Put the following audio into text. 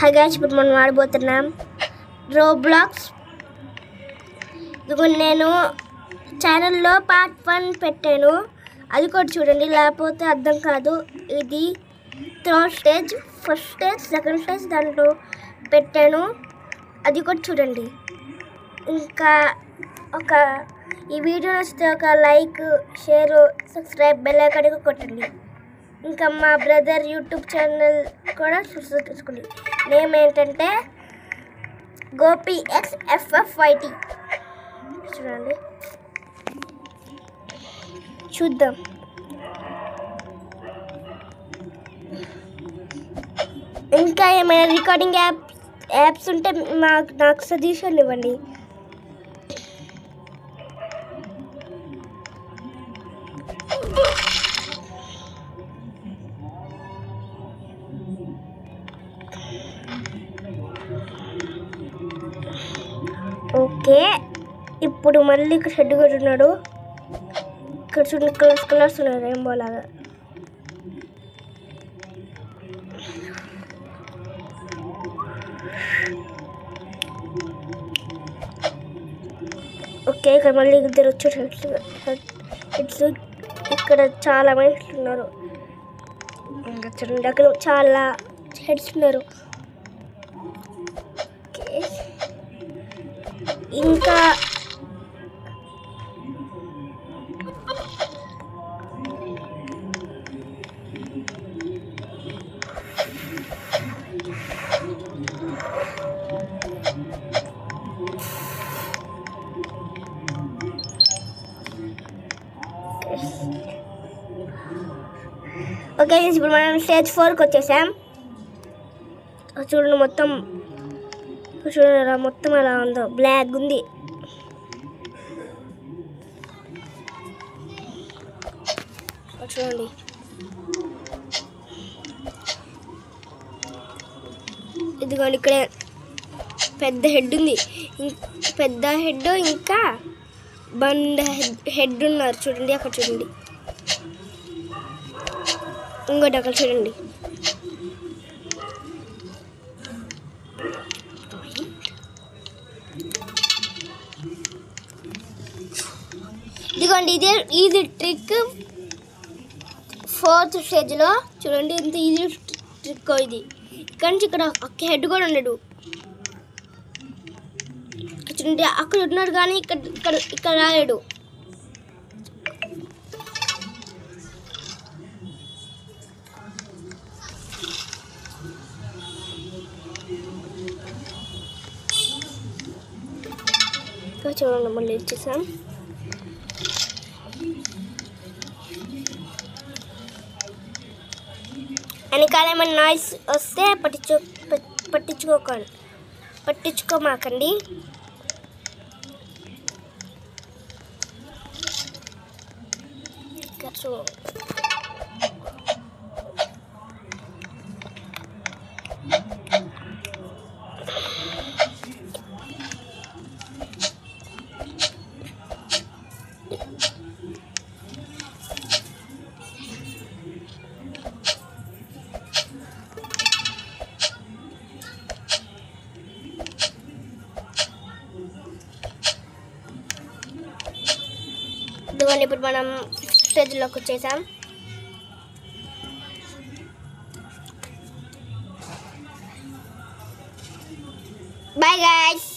Hi guys, ఇప్పుడు మనం ఆడబోతున్నాం Roblox. ఇదిగో నేను ఛానల్లో పార్ట్ 1 పెట్టాను, అది కూడా చూడండి, లేకపోతే అర్థం కాదు. ఇది third stage, first stage, second stage దాంట్లో పెట్టాను, అది కూడా చూడండి. ఇంకా ఈ వీడియో నచ్చితే ఒక like, share, subscribe, bell icon కొట్టండి. ఇంకా మా బ్రదర్ యూట్యూబ్ ఛానల్ కూడా సబ్స్క్రైబ్ చేసుకోండి. నేమ్ ఏంటంటే GopiXFFYT. చూడండి, చూద్దాం. ఇంకా ఏమైనా రికార్డింగ్ యాప్స్ ఉంటే నాకు సజెషన్ ఇవ్వండి. ఓకే, ఇప్పుడు మళ్ళీ ఇక్కడ షెడ్ కొట్టున్నాడు. ఇక్కడ చూడండి, కలర్స్ ఉన్నాయి రెయిన్బో లాగా. ఓకే, ఇక్కడ మళ్ళీ ఇద్దరు వచ్చారు హెడ్స్. ఇక్కడ చాలా మనుషులు ఉన్నారు. ఇంకా చూడండి, అక్కడ చాలా హెడ్స్ ఉన్నారు. ఇంకా ఓకే, ఇప్పుడు మనం స్టేజ్ 4కి వచ్చేసాం. చూడండి, మొత్తం ఎలా ఉందో, బ్లాక్ ఉంది. చూడండి, ఇదిగోండి, ఇక్కడ పెద్ద హెడ్ ఉంది, ఇంకా బండ హెడ్ ఉన్నారు. చూడండి, అక్కడ చూడండి, ఇంకోటి అక్కడ చూడండి. ఇదిగోండి, ఇది ట్రిక్ 4th స్టేజ్లో. చూడండి, ఇంత ఈజీ ట్రిక్ ఇది. ఇక్కడ నుంచి ఇక్కడ ఒక్క హెడ్ కూడా ఉండడు. చూడండి, అక్కడ ఉన్నాడు కానీ ఇక్కడ రాలేడు. చూడండి, మళ్ళీ ఇచ్చేసాం. వెనకాల ఏమైనా నాయిస్ వస్తే పట్టించుకోమాకండి. ఇదిగోండి, ఇప్పుడు మనం స్టేజ్లోకి వచ్చేసాం. Bye guys.